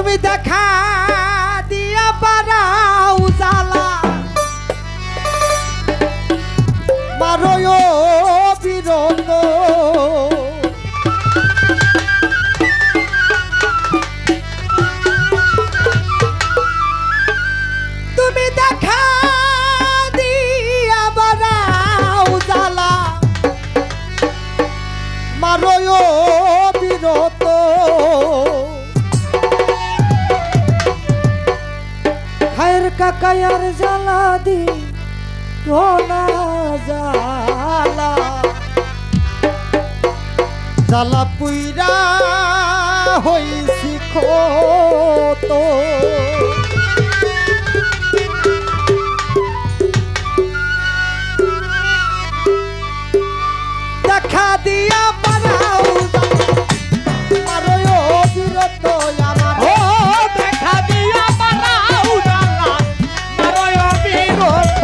তুমি দেখা দিয়া বাড়াও জ্বালা মারয় বিরত তুমি দেখা দিয়া বাড়াও জ্বালা মারয় বিরত খায়ের কাকায়ার জ্বালা দি না জ্বালা জ্বালা পুইরা হইছি ক্ষত দেখা দিয়া বাড়াও মারয় বিরত আমার ও দেখা দিয়া বাড়াও জ্বালা মারয় বিরত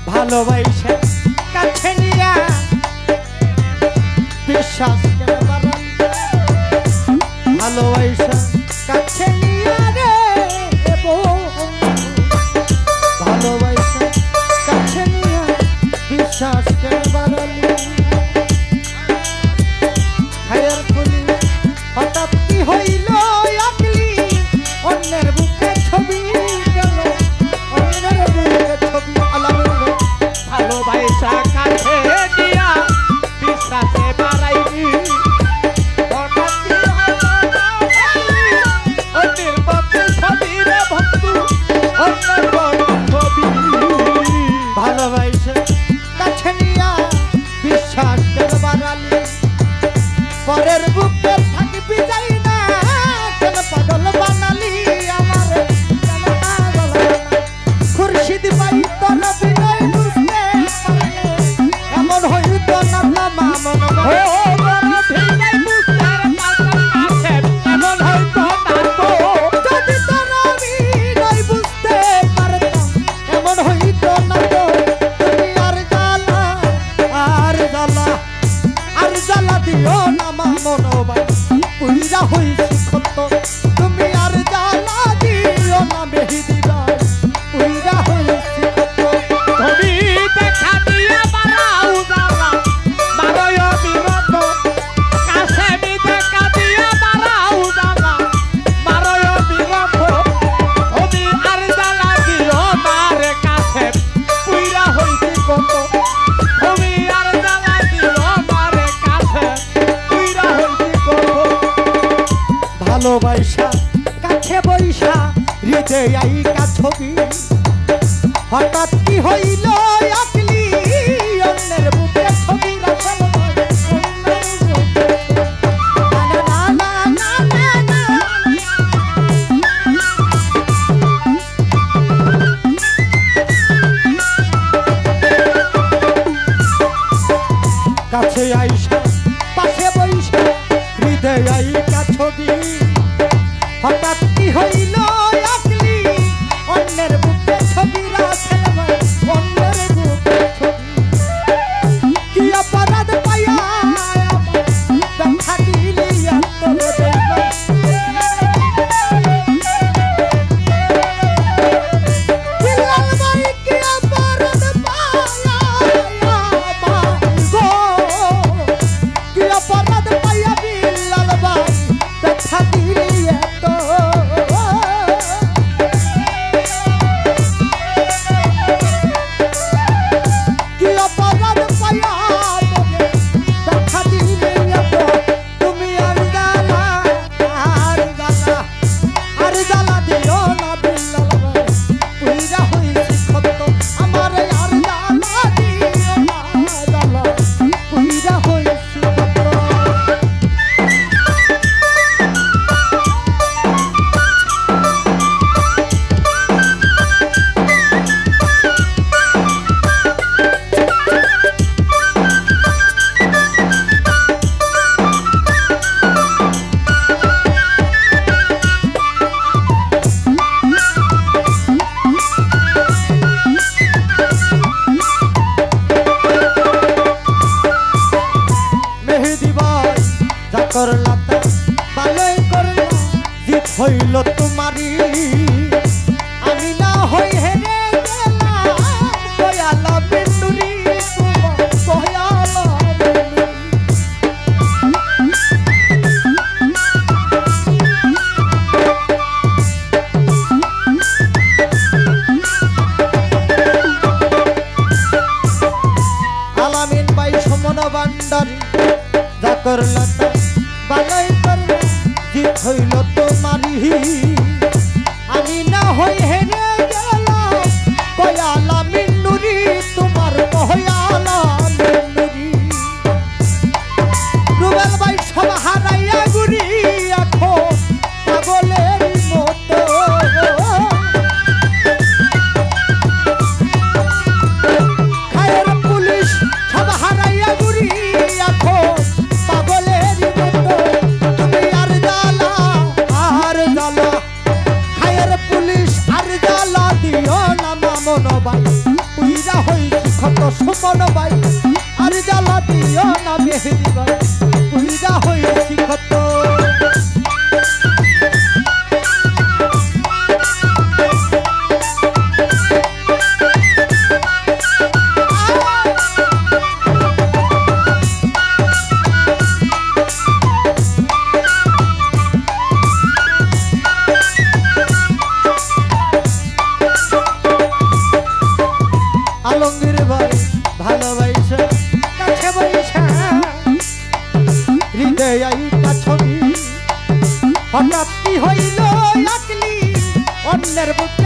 ভালোবাসা কাছে নিয়া বিশ্বাস ভালোবাসা কাছে নিয়া রে ভালোবাসা কাছে নিয়া বিশ্বাস খায়ের ফুলি হঠাৎ কি হইল আকলি অন্যের বুকে ছবি গেল অন্যের বুকে ছবি ভালোবাসা কাছে দিয়া বিশ্বাসে বাড়াইবি অন্যের পক্ষে ছবি রে বন্ধু অন্যের ছবি ভালোবাসা কাছে নিয়া বিশ্বাস বাড়ালি পরের বুকে থাকবি যাই না কেন পাগল বানালি আমার খুরশিদ ভাই তোর বিনয় বুঝতে এমন হইতো না মামন এমন হয়তো না তো যদি তোর বিনয় বুঝতে পারতাম এমন হইতো না তো তুমি আর জ্বালা দিও না মামন ভাই পুইরা হইছি ক্ষত তুমি আর জ্বালা দিও না মেহেদি ভাই পুইরা হইছি ক্ষত তুমি দেখা দিয়া বাড়াও জ্বালা মারয় বিরত কাছে মি দেখা দিয়া বাড়াও জ্বালা মারয় বিরত তুমি আর জ্বালা দিও না রে কাছে পুইরা হইছি কত তুমি আর জ্বালা দিও না রে কাছে পুইরা হইছি কত ভালোবাসা কাছে বৈশা হৃদয় আইকা ছবি হঠাৎ কি হইল আকলি অন্যের বুকে ছবি রাখল কাছে আইসা পাশে বৈশা হৃদয় আইকা ছবি হঠাৎ কি হইল আকলি অন্যের বুকে ছবি রাখল অন্যের বুকে ছবি কি অপরাধ পাইয়া ব্যথা দিলি বিলাল ভাই কি অপরাধ পাইয়া কি অপরাধ পাইয়া বিলাল ভাই ব্যথা দিলি করলা তা ভালোই করলা জিত হইল তোমারই আমি না হই হেরে গেলাম দয়ালা বিন্দুরি দয়ালা আলামিন ভাই সমন ভান্ডারী যা করলা তা ভালোই করলা জিত হইল তোমারই আমি না হই হেরে গেলাম দয়ালা মিন্নুরি তোমার দয়ালা মিন্নুরি রুবেল ভাই সব হারাইয়া গুরি এখন পাগলের মতো খায়ের পুলিশ সব হারাইয়া গুরি এখন পাগলের মতো তুমি আর জ্বালা খায়ের পুলিশ আর জ্বালা দিও না মামন ভাই পুইরা হইছি ক্ষত সুমন ভাই আর জ্বালা দিও না মেহেদি ভাই পুইরা হইছি ক্ষত আলমগীর ভাই ভালোবাসা কাছে বৈশা হৃদয় আইতা ছবি হঠাৎ কি হইল আকলি অন্যের বুক